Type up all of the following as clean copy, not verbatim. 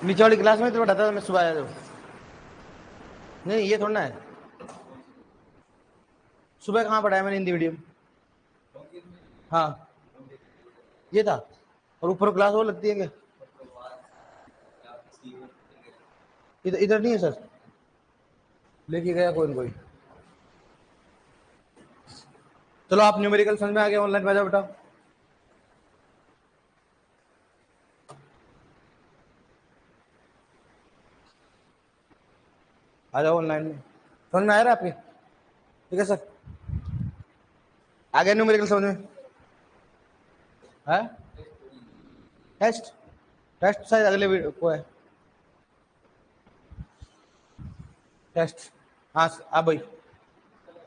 नीचे वाली क्लास में तो पढ़ाता था, मैं सुबह आया था। नहीं ये थोड़ा ना है, सुबह कहाँ पढ़ाया मैंने हिंदी मीडियम। हाँ ये था, और ऊपर क्लास वो लगती है क्या? इधर इधर नहीं है सर, लेके गया कोई न कोई। चलो आप न्यूमेरिकल समझ में आ गया, ऑनलाइन भेजा बेटा। आ जाओ ऑनलाइन में, समझ में आ रहा है आपके? ठीक है सर, आ गया न्यूमेरिकल समझ में? है टेस्ट, टेस्ट शायद अगले को है टेस्ट। हाँ अब भाई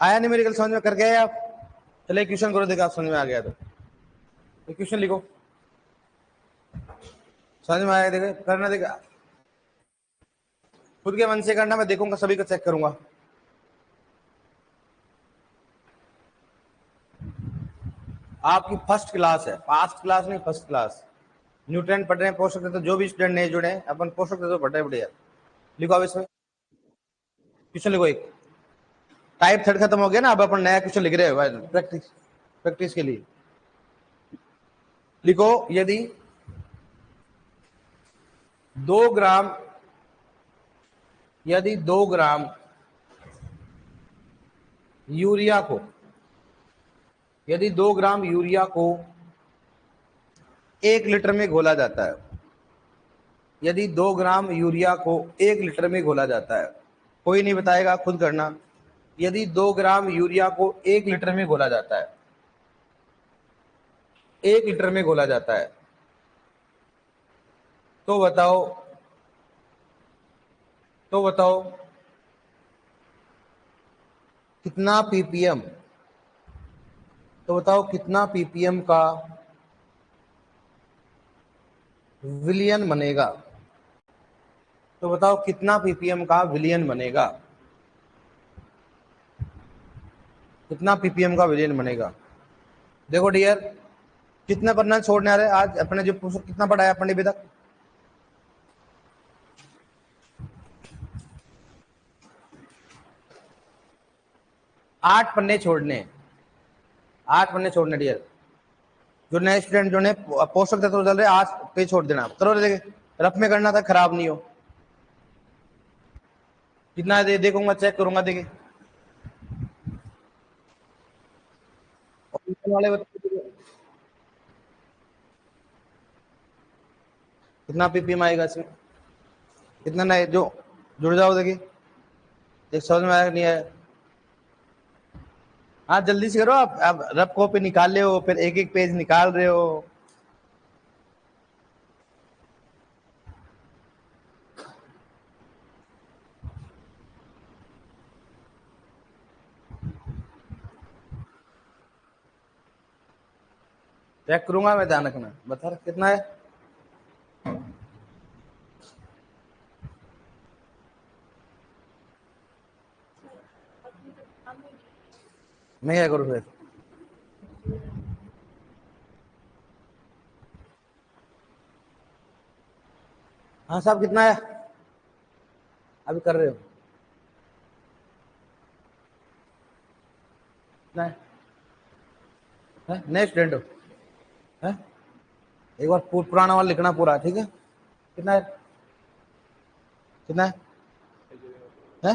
आया न्यूमेरिकल समझ में, कर गए आप? चले क्वेश्चन करो, देखा आप समझ में आ गया तो क्वेश्चन लिखो। समझ में आया? देखे करना, देखा खुद के मन से करना, मैं देखूंगा सभी को चेक करूंगा। आपकी फर्स्ट क्लास है, पास्ट क्लास नहीं फर्स्ट क्लास। न्यूट्रन पढ़ रहे हैं, पोषक तत्व, जो भी स्टूडेंट नहीं जुड़े हैं अपन पोषक तत्व पढ़ रहे हैं बढ़िया। लिखो अब इसमें क्वेश्चन लिखो एक। टाइप थर्ड खत्म हो गया ना, अब अपन नया क्वेश्चन लिख रहे हैं प्रैक्टिस, प्रैक्टिस के लिए। लिखो यदि 2 ग्राम, यदि 2 ग्राम यूरिया को, यदि 2 ग्राम यूरिया को 1 लीटर में घोला जाता है, यदि 2 ग्राम यूरिया को 1 लीटर में घोला जाता है, कोई नहीं बताएगा, खुद करना। यदि 2 ग्राम यूरिया को 1 लीटर में घोला जाता है, 1 लीटर में घोला जाता है, तो बताओ, तो बताओ कितना पीपीएम, तो बताओ कितना पीपीएम का विलियन बनेगा, तो बताओ कितना पीपीएम का विलियन बनेगा, कितना पीपीएम का विलियन बनेगा। देखो डियर, कितना पढ़ना छोड़ने आ रहे आज अपने, जो कितना पढ़ाया अपने अभी तक? आठ पन्ने छोड़ने, 8 पन्ने छोड़ने डियर। जो नए स्टूडेंट जो ने पोषक तत्व चल रहे आज पे छोड़ देना, करो देखे रफ में करना था, खराब नहीं हो। कितना दे देखूंगा, चेक करूंगा, देखे वाले कितना पीपीएम आएगा इसमें, कितना नए जो जुड़ जाओ, देखिए देख समझ में आया नहीं आया? हाँ जल्दी से करो, आप रफ कॉपी निकाल ले हो, फिर एक एक पेज निकाल रहे हो। चेक करूंगा मैं, ध्यान रखना। बता कितना है? मैं क्या करूँ फिर? हाँ साहब कितना है? अभी कर रहे हो कितना है? नए स्टूडेंट हो? है? एक बार पुराना वाला लिखना पूरा, ठीक है? कितना है? कितना है?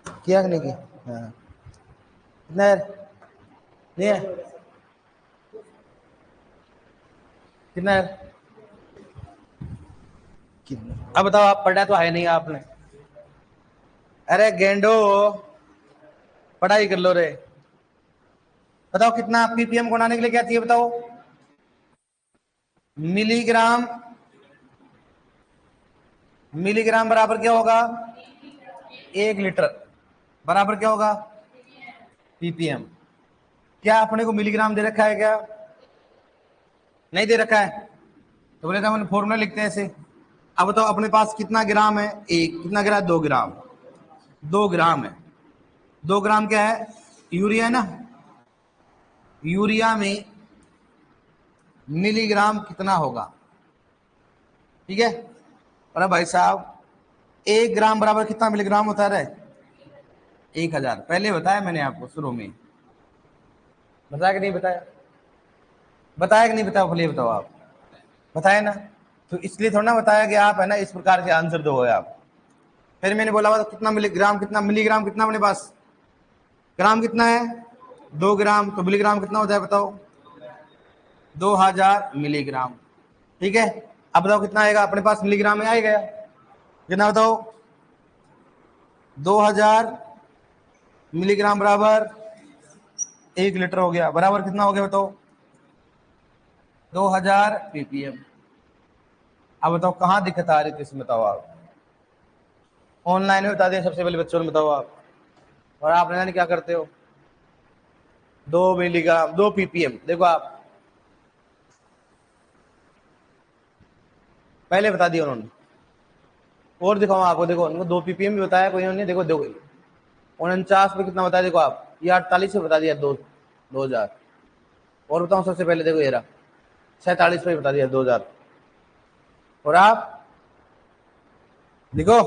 किया कि नहीं किया? हाँ कितना है? नहीं है? कितना है? अब बताओ, आप पढ़ा तो है नहीं आपने? अरे गेंडो, पढ़ाई कर लो रे। बताओ कितना पीपीएम को बनाने के लिए क्या चाहिए बताओ? मिलीग्राम, मिलीग्राम बराबर क्या होगा? 1 लीटर बराबर क्या होगा? पीपीएम। क्या अपने को मिलीग्राम दे रखा है क्या? नहीं दे रखा है, तो बोले तो फॉर्मूला लिखते हैं ऐसे। अब बताओ अपने पास कितना ग्राम है? एक, कितना ग्राम? 2 ग्राम, 2 ग्राम है। 2 ग्राम क्या है? यूरिया है ना। यूरिया में मिलीग्राम कितना होगा? ठीक है, अरे भाई साहब 1 ग्राम बराबर कितना मिलीग्राम होता है? 1000। पहले बताया मैंने आपको शुरू में, बताया कि नहीं बताया? बताया कि नहीं बताया? भले बताओ आप, बताया ना? तो इसलिए थोड़ा ना बताया कि आप है ना इस प्रकार से आंसर दो आप। फिर मैंने बोला था कितना मिलीग्राम, कितना मिलीग्राम, कितना अपने पास ग्राम कितना है? 2 ग्राम। तो मिलीग्राम कितना होता है बताओ? 2000 मिलीग्राम। ठीक है, अब बताओ कितना आएगा अपने पास मिलीग्राम में? आएगा कितना बताओ? 2000 मिलीग्राम बराबर 1 लीटर हो गया। बराबर कितना हो गया बताओ? 2000 ppm। अब बताओ कहाँ दिक्कत आ रही थी इसमें? बताओ आप ऑनलाइन में बता दिया सबसे पहले बच्चों ने, बताओ आप। और आप ना क्या करते हो? 2 मिलीग्राम 2 ppm। देखो आप पहले बता दिया उन्होंने, और दिखाओ आपको। देखो उनको 2 ppm भी बताया कोई उन्होंने। देखो 49 पे कितना बताया? देखो आप ये 48 पे बता दिया 2000। और बताओ सबसे पहले देखो ये रहा 47 पे बता दिया 2000। और आप देखो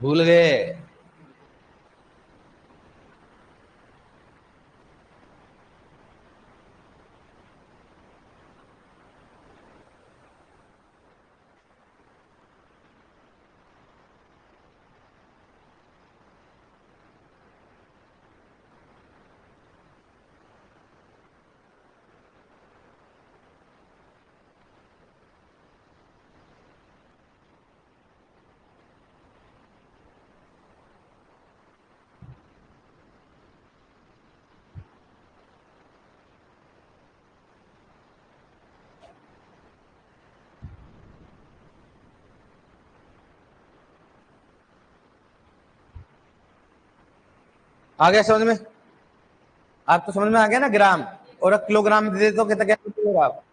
भूल गए। आ गया समझ में? आप तो समझ में आ गया ना? ग्राम और किलोग्राम में दे देते हो कितना, क्या आप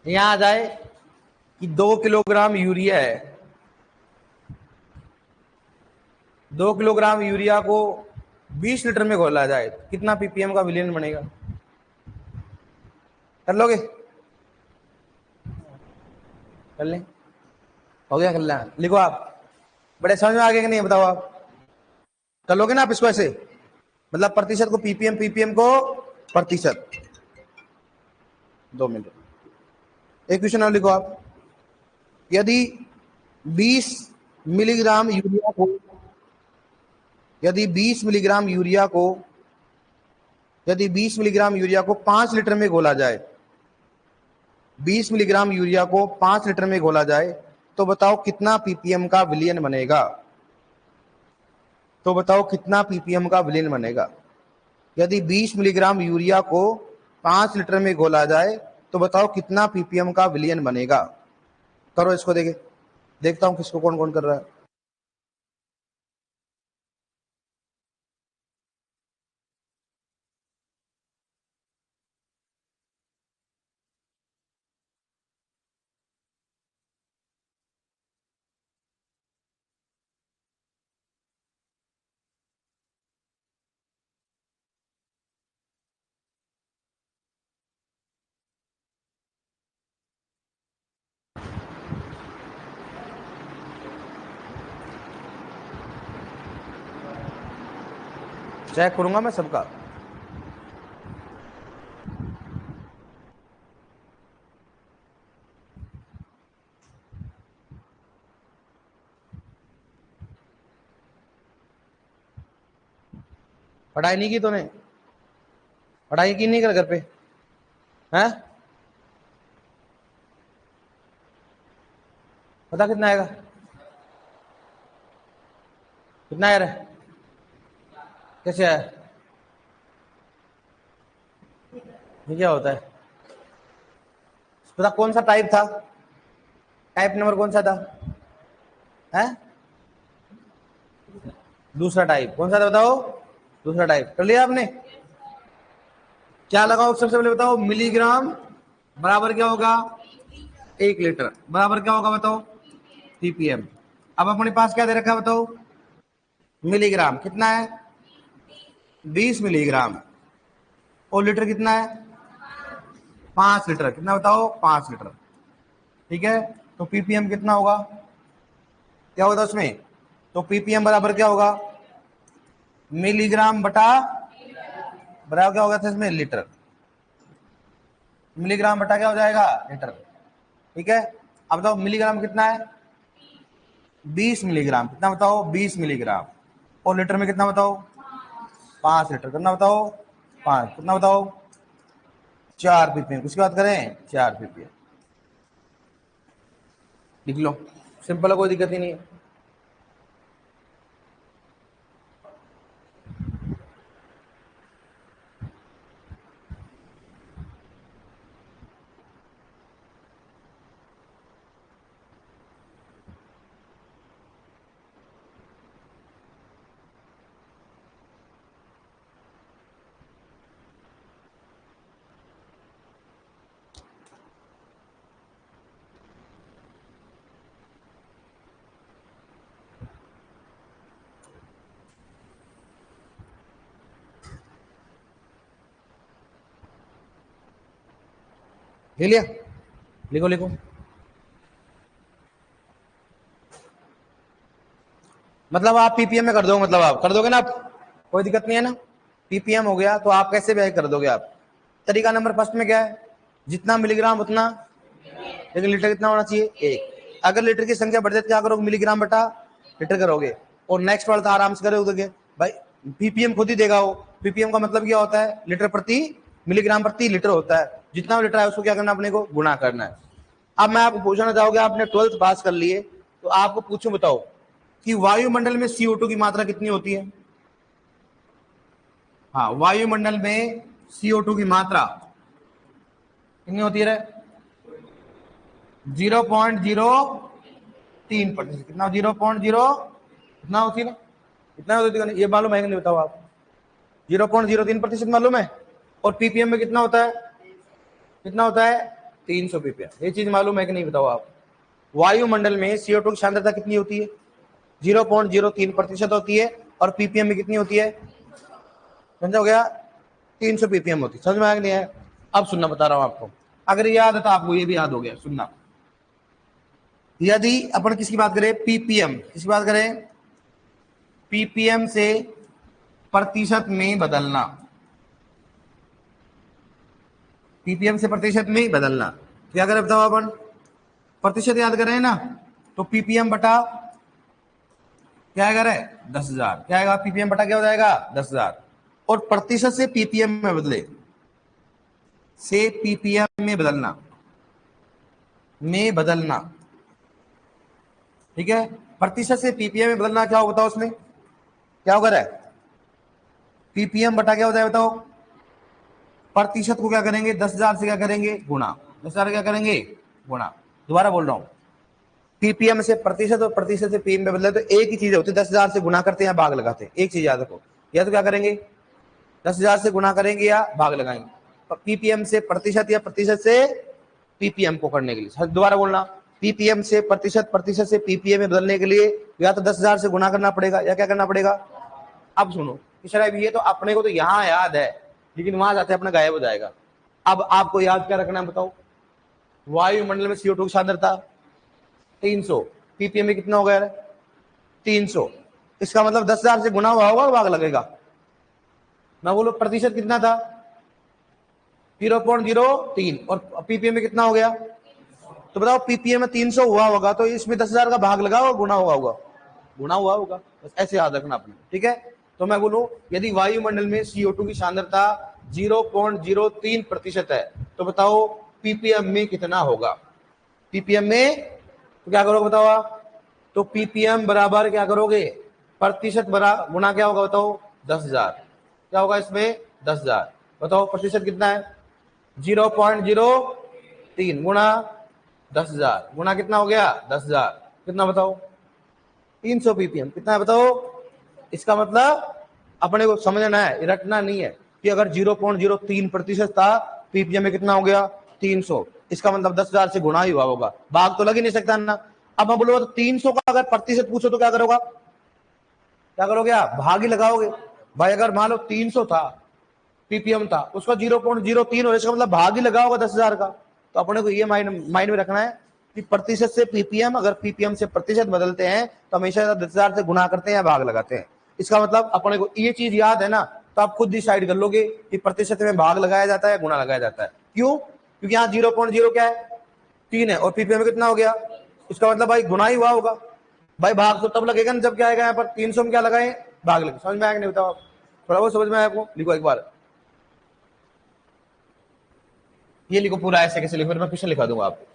यहाँ आ जाए कि 2 किलोग्राम यूरिया है। 2 किलोग्राम यूरिया को 20 लीटर में घोला जाए कितना पीपीएम का विलयन बनेगा? कर लोगे? कर लें? हो गया? कर लें? लिखो आप। बड़े समझ में आ गया कि नहीं बताओ आप? कर लोगे ना आप इसको ऐसे? मतलब प्रतिशत को पीपीएम, पीपीएम को प्रतिशत। 2 मिनट। एक क्वेश्चन और लिखो आप। यदि 20 मिलीग्राम यूरिया को यदि 20 मिलीग्राम यूरिया को यदि 20 मिलीग्राम यूरिया को 5 लीटर में घोला जाए, 20 मिलीग्राम यूरिया को 5 लीटर में घोला जाए, तो बताओ कितना पीपीएम का विलयन बनेगा? तो बताओ कितना पीपीएम का विलयन बनेगा? यदि 20 मिलीग्राम यूरिया को 5 लीटर में घोला जाए तो बताओ कितना पीपीएम का विलयन बनेगा? करो इसको, देखता हूं किसको कौन कौन कर रहा है। चेक करूंगा मैं सबका। पढ़ाई नहीं की तूने? पढ़ाई की नहीं कर घर पे? हैं? पता कितना आएगा? कितना आया रे? कैसे आया? ये क्या होता है? पता कौन सा टाइप था? टाइप नंबर कौन सा था? है? दूसरा टाइप। कौन सा था बताओ? दूसरा टाइप। कर लिया आपने? क्या लगाओ सबसे पहले बताओ? मिलीग्राम बराबर क्या होगा? 1 लीटर बराबर क्या होगा बताओ? पीपीएम। अब अपने पास क्या दे रखा है बताओ? मिलीग्राम कितना है? 20 मिलीग्राम। और लीटर कितना है? 5 लीटर, कितना बताओ 5 लीटर, ठीक है। तो पीपीएम कितना होगा, क्या होगा उसमें, तो पीपीएम बराबर क्या होगा, मिलीग्राम बटा, बराबर क्या होगा था इसमें लीटर, मिलीग्राम बटा क्या हो जाएगा लीटर, ठीक है। अब बताओ मिलीग्राम कितना है, 20 मिलीग्राम, कितना बताओ 20 मिलीग्राम, और लीटर में कितना बताओ 5 लीटर, कितना बताओ 5, कितना बताओ 4 पीपीएम, किसकी बात करें 4 पीपीएम, लिख लो, सिंपल है, कोई दिक्कत ही नहीं है। ले लिया, लिखो लिखो, मतलब आप पीपीएम में कर दोगे, मतलब आप कर दोगे ना, आप कोई दिक्कत नहीं है ना, पीपीएम हो गया तो आप कैसे भी कर दोगे आप। तरीका नंबर फर्स्ट में क्या है, जितना मिलीग्राम उतना, लेकिन लीटर कितना होना चाहिए 1, अगर लीटर की संख्या बढ़ जाती है क्या करोगे, मिलीग्राम बटा लीटर करोगे, और नेक्स्ट वाला तो आराम से करोगे भाई, पीपीएम खुद ही देगा वो, पीपीएम का मतलब क्या होता है, लीटर प्रति मिलीग्राम प्रति लीटर होता है, जितना लीटर है उसको क्या करना अपने को गुणा करना है। अब मैं आपको पूछना चाहूंगा, आपने 12th पास कर लिए, तो आपको पूछूं बताओ कि वायुमंडल में CO2 की मात्रा कितनी होती है, हाँ वायुमंडल में CO2 की मात्रा कितनी होती है, 0.03%, कितना 0.0 कितना होती है ना, कितना होती है, ये मालूम है कि नहीं बताओ आप, 0.03% मालूम है, और पीपीएम में कितना होता है, कितना होता है 300 पीपीएम, ये चीज मालूम है कि नहीं बताओ आप। वायुमंडल में CO2 की सांद्रता कितनी होती है, 0.03% होती है, और पीपीएम में कितनी होती है, समझा हो गया 300 पीपीएम होती है, समझ में आया नहीं है। अब सुनना बता रहा हूं आपको, अगर याद है तो आपको ये भी याद हो गया, सुनना, यदि अपन किसकी बात करें, पीपीएम, किसकी बात करें, पीपीएम से प्रतिशत में बदलना, पीपीएम से प्रतिशत में बदलना, क्या करें बताओ, अपन प्रतिशत याद करें ना, तो पीपीएम बटा क्या है, 10,000, क्या आएगा पीपीएम बटा क्या हो जाएगा 10,000, और प्रतिशत से पीपीएम में बदले, से पीपीएम में बदलना, में बदलना, ठीक है, प्रतिशत से पीपीएम में बदलना क्या होगा बताओ, उसमें क्या होगा, पीपीएम बटा क्या होता है बताओ, प्रतिशत को क्या करेंगे 10,000 से क्या करेंगे गुणा, 10,000 क्या करेंगे गुणा, दोबारा बोल रहा हूं, पीपीएम से प्रतिशत और प्रतिशत से पीएम में बदले तो एक ही चीज होती है, 10,000 से गुणा करते हैं या भाग लगाते हैं, एक चीज याद रखो, या तो क्या करेंगे 10,000 से गुणा करेंगे या भाग लगाएंगे, पीपीएम से प्रतिशत या प्रतिशत से पीपीएम को करने के लिए, दोबारा बोलना, पीपीएम से प्रतिशत, प्रतिशत से पीपीएम में बदलने के लिए या तो 10,000 से गुणा करना पड़ेगा या क्या करना पड़ेगा। अब सुनो शराब, ये तो अपने को तो यहां याद है, लेकिन वहां जाते अपना गायब हो जाएगा। अब आपको याद क्या रखना है बताओ, वायुमंडल में CO2 की सांद्रता 300, पीपीएम में कितना होगा यार 300, इसका मतलब 10,000 से गुना हुआ होगा और भाग लगेगा। मैं बोलो प्रतिशत कितना था 0.03, और पीपीएम में कितना हो गया, तो बताओ पीपीएम में 300 हुआ होगा तो इसमें 10,000 का भाग लगा और गुना हुआ होगा, गुना हुआ होगा, बस ऐसे याद रखना आपने, ठीक है। तो मैं बोलूं यदि वायुमंडल में CO2 की सांद्रता 0.03% है तो बताओ पीपीएम में कितना होगा, पीपीएम में तो क्या करोगे बताओ आप, तो पीपीएम बराबर क्या करोगे, प्रतिशत बरा गुना क्या होगा बताओ 10,000, क्या होगा इसमें 10,000, बताओ प्रतिशत कितना है 0.03 गुना 10,000 गुना कितना हो गया 10,000, कितना बताओ 300 पीपीएम, कितना है बताओ। इसका मतलब अपने को समझना है, रटना नहीं है कि अगर 0.03% था पीपीएम में कितना हो गया 300, इसका मतलब 10,000 से गुणा ही हुआ होगा, भाग तो लग ही नहीं सकता ना। अब मैं बोलूंगा तो 300 का अगर प्रतिशत पूछो तो क्या करोगे, क्या करोगे आप भाग ही लगाओगे भाई, अगर मान लो 300 था पीपीएम था, उसका 0.03 हो, इसका मतलब भाग ही लगा होगा 10,000 का। तो अपने को ये माइंड में रखना है कि प्रतिशत से पीपीएम, अगर पीपीएम से प्रतिशत बदलते हैं तो हमेशा 10,000 से गुना करते हैं या भाग लगाते हैं। इसका मतलब अपने को ये चीज याद है ना, तो आप खुद डिसाइड कर लोगे कि प्रतिशत में भाग लगाया जाता है, गुना लगाया जाता है। क्यों? क्योंकि यहाँ 0.0 क्या है, 3 है, और पीपीएम कितना हो गया, इसका मतलब भाई गुना ही हुआ होगा। भाई भाग तो तब लगेगा ना जब क्या आएगा यहाँ पर 300 में क्या लगाए, भाग लगे। समझ में आएगा नहीं, बताओ आप, थोड़ा बहुत समझ में आया आपको? लिखो एक बार, ये लिखो पूरा ऐसे कैसे लिखो, मैं क्वेश्चन लिखा दूंगा आपको।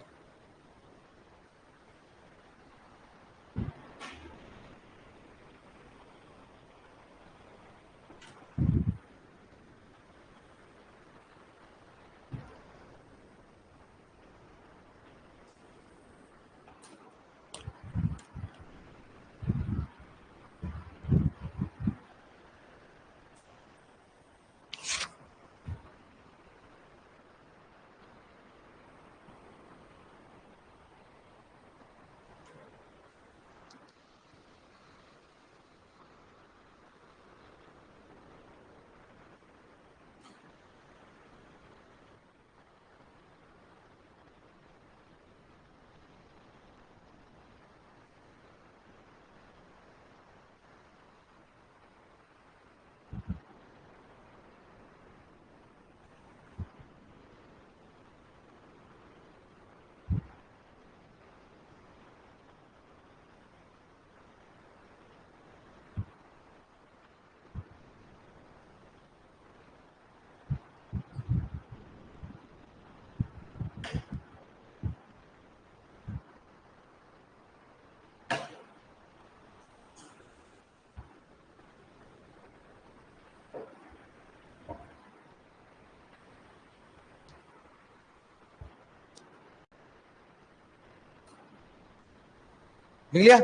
लिख लिया?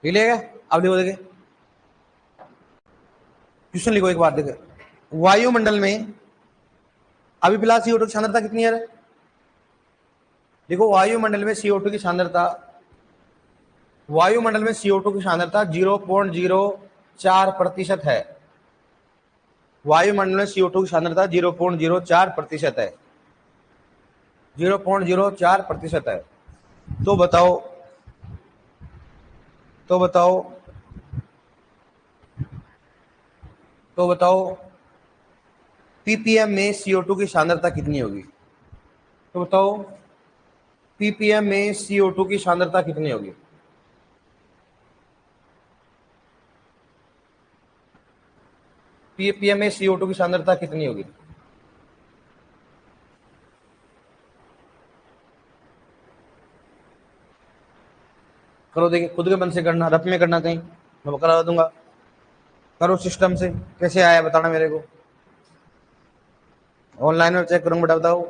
लिख लिया? अब लिखो, देखे क्वेश्चन लिखो एक बार, देखे वायुमंडल में अभी फिलहाल CO2 की सांद्रता कितनी है? देखो वायुमंडल में CO2 की सांद्रता, वायुमंडल में CO2 की सांद्रता 0.04% है। वायुमंडल में CO2 की सांद्रता 0.04% है, 0.04% है। तो बताओ, तो बताओ, तो बताओ पीपीएम में CO2 की सांद्रता कितनी होगी? तो बताओ पीपीएम में CO2 की सांद्रता कितनी होगी? पीपीएम में CO2 की सांद्रता कितनी होगी? करो, देखिए खुद के मन से करना, रफ में करना, कहीं मैं करा दूंगा। करो सिस्टम से, कैसे आया बताना मेरे को, ऑनलाइन में चेक करूंगा, बताओ।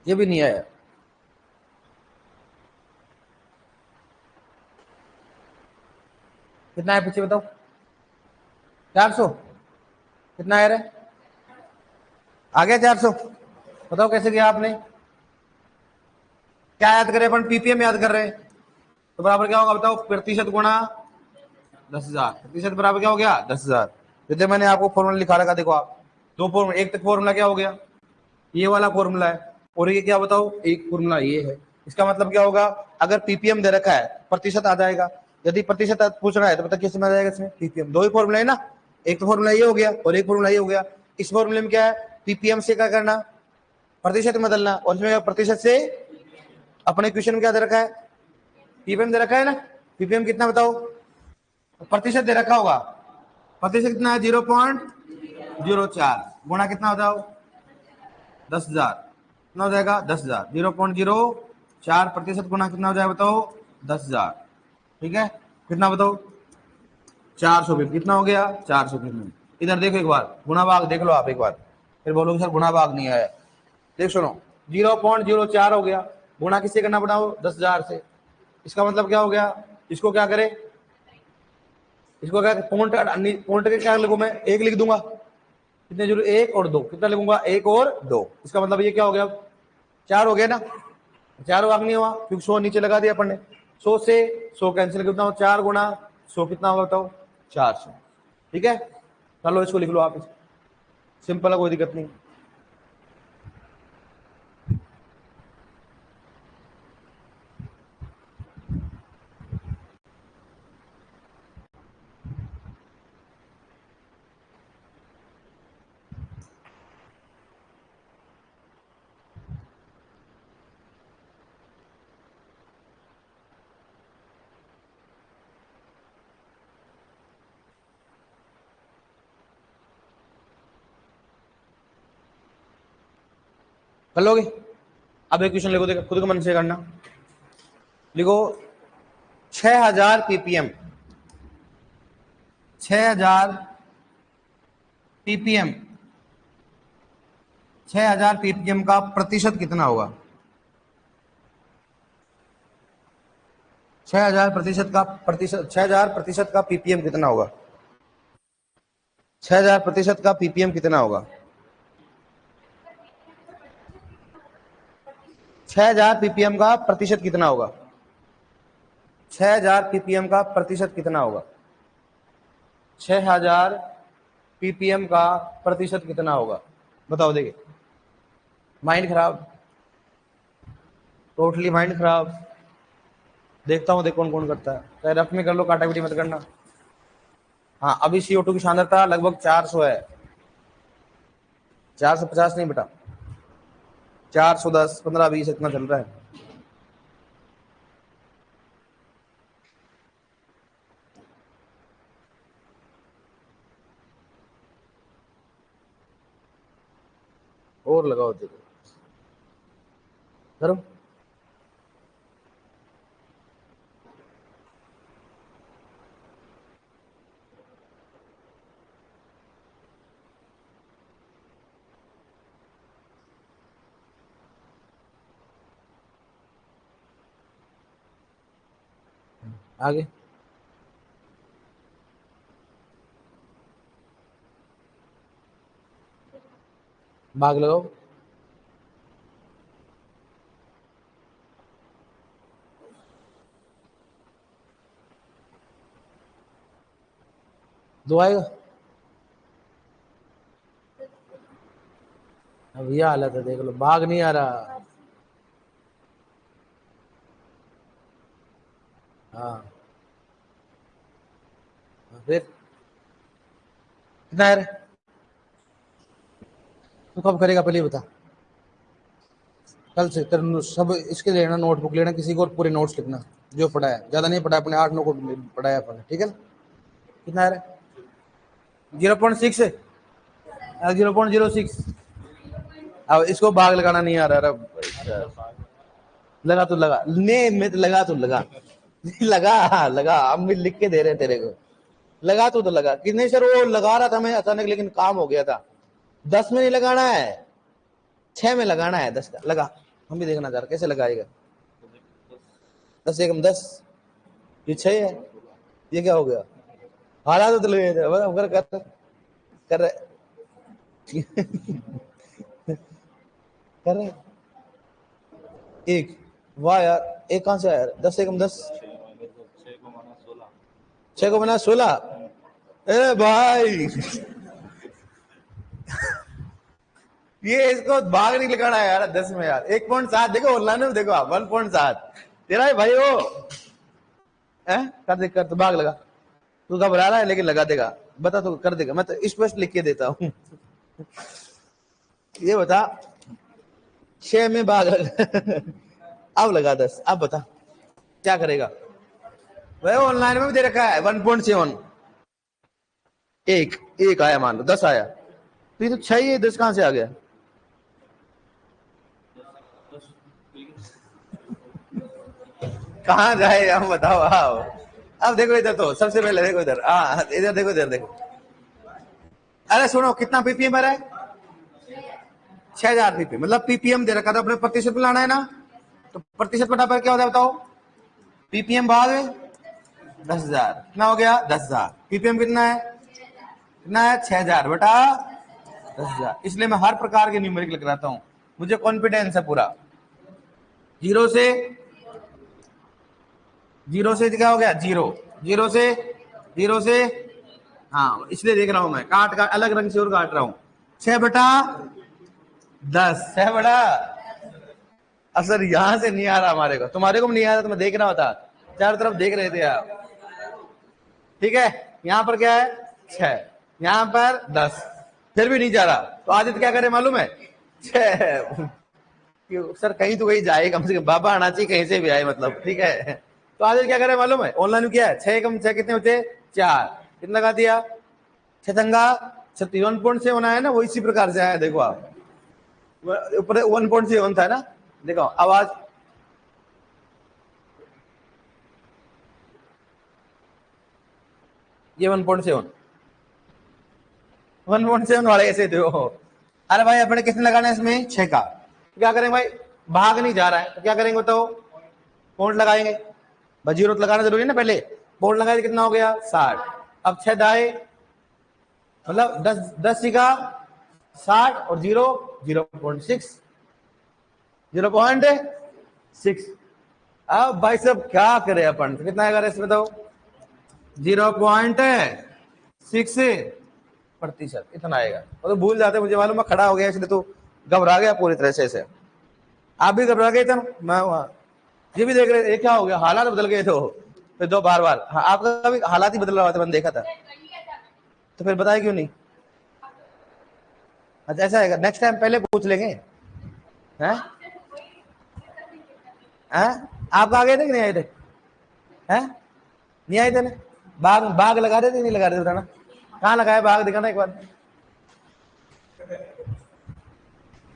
ये भी नहीं आया, कितना है पीछे बताओ? 400? कितना है रे? आ गया 400? बताओ कैसे किया आपने? क्या याद करें अपन? पीपीएम याद कर रहे हैं, तो बराबर क्या होगा बताओ? प्रतिशत गुणा 10,000। प्रतिशत बराबर क्या हो गया? 10,000। जैसे मैंने आपको फॉर्मूला लिखा रखा, देखो आप, दो फॉर्मूला, एक तक फॉर्मूला क्या हो गया, ये वाला फॉर्मूला है, और ये क्या बताओ, एक फॉर्मूला ये है। इसका मतलब क्या होगा, अगर पीपीएम दे रखा है प्रतिशत आ जाएगा, यदि प्रतिशत पूछ रहा है तो पता किस में आ जाएगा, इसमें पीपीएम। दो ही फॉर्मूला है ना, एक तो फॉर्मूला ये हो गया और एक फॉर्मूला ये हो गया। इस फॉर्मूले में क्या है, पीपीएम से क्या करना, प्रतिशत में बदलना, और इसमें प्रतिशत से अपने क्वेश्चन में क्या दे रखा है, पीपीएम दे रखा है ना। पीपीएम कितना बताओ, प्रतिशत दे रखा होगा, प्रतिशत कितना है 0.04, गुणा कितना बताओ 10,000 कितना हो जाएगा 10,000। 0.04% गुना कितना हो जाएगा बताओ 10,000। ठीक है कितना बताओ 450 कितना हो गया 450। इधर देखो एक बार गुणा भाग देख लो आप एक बार, फिर बोलोगे सर गुणा भाग नहीं आया। देख सुनो 0.04 हो गया, गुणा किससे करना पड़ा 10,000 से। इसका मतलब क्या हो गया, इसको क्या करे, इसको क्या पॉइंट के क्या लिखूं मैं, एक लिख दूंगा, कितने जीरो एक और दो, कितना लिखूंगा एक और दो। इसका मतलब ये क्या हो गया 4 हो गया ना, 4 भाग नहीं हुआ क्योंकि 100 नीचे लगा दिया अपन ने, 100 से 100 कैंसिल कितना हो 4 गुना 100 कितना होगा बताओ 400। ठीक है चलो इसको लिख लो आप, सिंपल है कोई दिक्कत नहीं। कर लोगे, अब एक क्वेश्चन लिखो, देखो खुद को मन से करना, लिखो 6000 पीपीएम, 6000 पीपीएम, 6000 पीपीएम का प्रतिशत कितना होगा, 6000 प्रतिशत का पीपीएम कितना होगा, 6000 प्रतिशत का पीपीएम कितना होगा, 6000 पीपीएम का प्रतिशत कितना होगा, 6000 पीपीएम का प्रतिशत कितना होगा, 6000 पीपीएम का प्रतिशत कितना होगा बताओ। देखिए माइंड खराब, टोटली माइंड खराब, देखता हूं देख कौन कौन करता है, चाहे रफ में कर लो, काटापीटी मत करना। हाँ अभी CO2 की सांद्रता लगभग 400 है, 450 नहीं बेटा, 410 15 20 इतना चल रहा है। और लगाओ देखो करो, आगे भाग लगाओ, दो आएगा। अब ये हालत है देख लो, भाग नहीं आ रहा। हाँ फिर कितना है, तू कब करेगा पहले बता, कल से तेरे सब इसके लेना, नोटबुक लेना, किसी को और पूरे नोट्स लिखना जो पढ़ा है, ज्यादा नहीं पढ़ा, अपने 8-9 को पढ़ाया अपन, ठीक है ना। कितना है 0.6 है, 0.06। अब इसको भाग लगाना नहीं आ रहा, लगा तो लगा ने में तो लगा तो लगा लगा लगा, हम भी लिख के दे रहे तेरे को, लगा तो लगा कि नहीं सर, वो लगा रहा था मैं अचानक लेकिन काम हो गया था। 10 में नहीं लगाना है, 6 में लगाना है, 10 का लगा, हम भी देखना चाह रहे कैसे लगाएगा। 10 एकम 10, ये 6 है, ये क्या हो गया, हालात तो लगे थे कर रहे कर रहे एक, वाह यार एक कहां से आया, 10 एकम 10, 6 को बना 16, ए भाई ये इसको भाग नहीं लगाना है यार 10 में यार, 1.7 देखो ऑनलाइन में देखो आप, 1.7 तेरा है भाई वो कर दे, कर तो भाग लगा, तू घबरा रहा है लेकिन लगा देगा, बता तो कर देगा, मैं तो स्पष्ट लिख के देता हूँ ये बता 6 में भाग लगा अब लगा 10, अब बता क्या करेगा, वह ऑनलाइन में भी दे रखा है 1.7, एक आया मान लो 10 आया, तो ये तो 6 ही है, 10 कहां से आ गया, कहाँ जाए हम बताओ। आओ अब देखो इधर, तो सबसे पहले देखो इधर, हाँ इधर देखो, इधर देखो। अरे सुनो, कितना पीपीएम है? 6000 पीपीएम, मतलब पीपीएम दे रखा था, अपने प्रतिशत में लाना है ना, तो प्रतिशत बटा पर क्या होता है बताओ? पीपीएम भाग 10,000, कितना हो गया? 10,000। पीपीएम कितना है? कितना है? 6000 बटा 10,000। इसलिए मैं हर प्रकार के न्यूमेरिक लिख रहता हूँ, मुझे कॉन्फिडेंस है पूरा। जीरो से, जीरो से क्या हो गया? जीरो, जीरो से, जीरो से, हाँ इसलिए देख रहा हूं मैं, काट काट अलग रंग से और काट रहा हूं। 6/10, 6 बटा, असर यहां से नहीं आ रहा हमारे को, तुम्हारे को भी नहीं आ रहा, तो मैं देख रहा होता, चारों तरफ देख रहे थे आप। ठीक है, यहां पर क्या है? 6, यहां पर 10, फिर भी नहीं जा रहा, तो आदित्य क्या करे मालूम है? 6। सर कहीं तो कहीं जाए, कम से कम बाबा आना चाहिए कहीं से भी आए, मतलब ठीक है। तो आदित्य क्या करे मालूम है? ऑनलाइन क्या है? 6 कम 6 कितने होते? 4, कितना लगा दिया? 6 1.7 आया ना, वो इसी प्रकार से आया, देखो आप ऊपर 1.7 था ना, देखो आवाज, ये 1.7 वाले ऐसे थे वो। अरे भाई अपने कितने लगाना है इसमें? 6 का, तो क्या करेंगे भाई? भाग नहीं जा रहा है तो क्या करेंगे बताओ? पॉइंट लगाएंगे, बस जीरो लगाना जरूरी है ना, पहले पॉइंट लगाए, कितना हो गया? 60। अब 6 दाए, मतलब 10, 10 का 60 और 0, 0.6, 0.6। अब भाई सब क्या करे अपन, कितना आएगा इसमें तो? 0.6% इतना आएगा। वो तो भूल जाते, मुझे मालूम है, खड़ा हो गया इसलिए तो घबरा गया पूरी तरह से। आप भी घबरा गए थे ना, मैं वहां ये भी देख रहे थे, क्या हो गया, हालात बदल गए थे फिर दो बार बार। हाँ, आपका भी हालात ही बदल रहा था, मैंने देखा था, तो फिर बताया क्यों नहीं? अच्छा ऐसा है, नेक्स्ट टाइम पहले पूछ लेंगे। हैं? हैं? आप आ गए थे कि नहीं आए थे? हैं? नहीं आए थे ना? बाग बाग लगा रहे थे नहीं लगा रहे थे, बताना कहाँ लगाया बाग, दिखाना एक बार।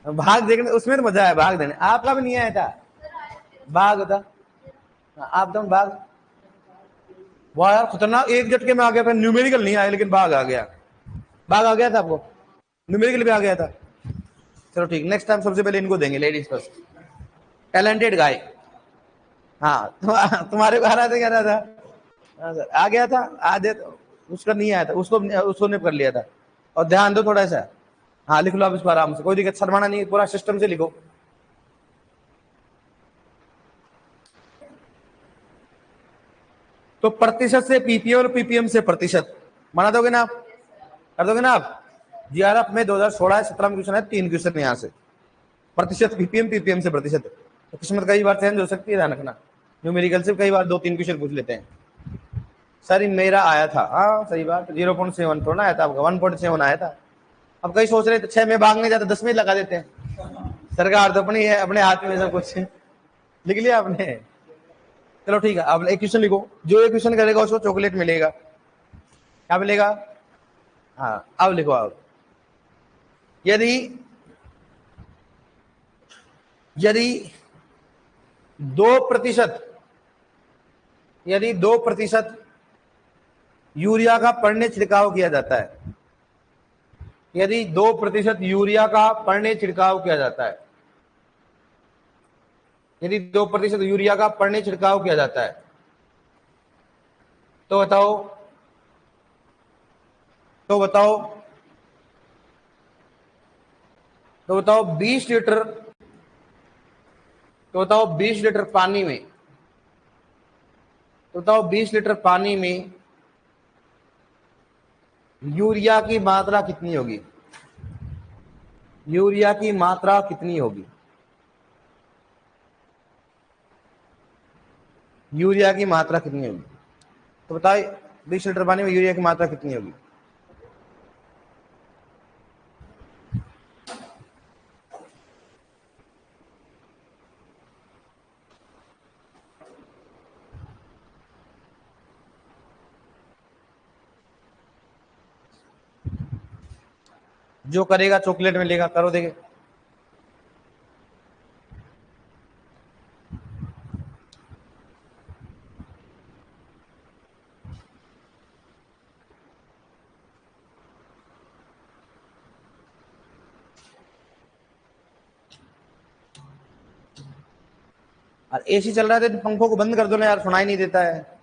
भाग देखने उसमें तो मजा है, भाग देने। आपका भी नहीं आया था भाग होता? आप तो भाग, वाह यार खतरनाक, एक झटके में आ गया था। न्यूमेरिकल नहीं आया लेकिन भाग आ गया, भाग आ गया था आपको, न्यूमेरिकल भी आ गया था। चलो ठीक, नेक्स्ट टाइम सबसे पहले इनको देंगे, लेडीज फर्स्ट, टैलेंटेड गाय। हाँ तुम्हारे को आ रहा था, क्या रहा था? हाँ सर आ गया था, आधे तो उसका नहीं आया था, उसको उसको ने कर लिया था। और ध्यान दो थोड़ा सा। हाँ लिख लो आप इसको आराम से, कोई दिक्कत, शर्माना नहीं, पूरा सिस्टम से लिखो। तो प्रतिशत से पीपीएम और पीपीएम से प्रतिशत बना दोगे ना आप? कर दोगे ना आप? जीआरएफ में 2016-17 में क्वेश्चन है, 3 क्वेश्चन यहाँ से, प्रतिशत पीपीएम, पीपीएम से प्रतिशत। तो किस्मत कई बार चेंज हो सकती है, ध्यान रखना। न्यूमेरिकल से कई बार 2-3 क्वेश्चन पूछ लेते हैं। सर मेरा आया था, हाँ सही बात, 0.7 थोड़ा आया था आपका, 1.7 आया था। अब कई सोच रहे थे 6 में भाग नहीं जाता, 10 में लगा देते हैं। सरकार तो अपनी है, अपने हाथ में सब कुछ। लिख लिया आपने? चलो ठीक है, अब एक क्वेश्चन लिखो, जो एक क्वेश्चन करेगा उसको चॉकलेट मिलेगा। क्या मिलेगा? हाँ अब लिखो आप, यदि यदि 2%, यदि 2% यूरिया का पड़ने छिड़काव किया जाता है, यदि 2% यूरिया का पड़ने छिड़काव किया जाता है, यदि 2% यूरिया का पड़ने छिड़काव किया जाता है, तो बताओ, तो बताओ, तो बताओ 20 लीटर, तो बताओ 20 लीटर पानी में, तो बताओ 20 लीटर पानी में यूरिया की मात्रा कितनी होगी? यूरिया की मात्रा कितनी होगी? यूरिया की मात्रा कितनी होगी? तो बताइए 20 लीटर पानी में यूरिया की मात्रा कितनी होगी? जो करेगा चॉकलेट मिलेगा, करो देखे। और एसी चल रहा है तो पंखों को बंद कर दो ना यार, सुनाई नहीं देता है।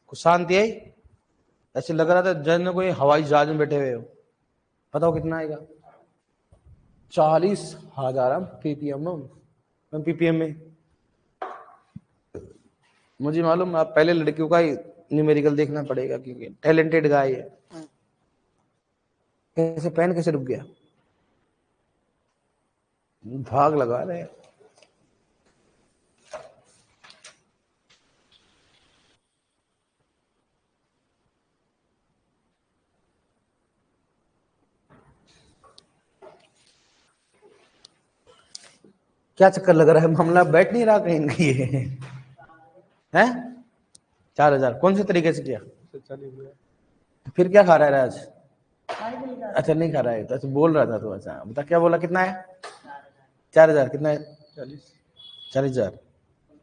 कुछ शांति आई, ऐसे लग रहा था जैसे कोई हवाई जहाज में बैठे हुए हो। बताओ कितना आएगा? 40,000 पीपीएम में। मुझे मालूम, आप पहले लड़कियों का ही न्यूमेरिकल देखना पड़ेगा क्योंकि टैलेंटेड गाय है। कैसे पेन कैसे रुक गया? भाग लगा रहे हैं। क्या चक्कर लग रहा है? मामला बैठ नहीं रहा कहीं की है? 4,000 कौन से तरीके से किया? फिर क्या खा रहा है आज? अच्छा नहीं खा रहा है तो अच्छा बोल रहा था तो। अच्छा बता क्या बोला, कितना है? 4,000 कितना है? 40,000।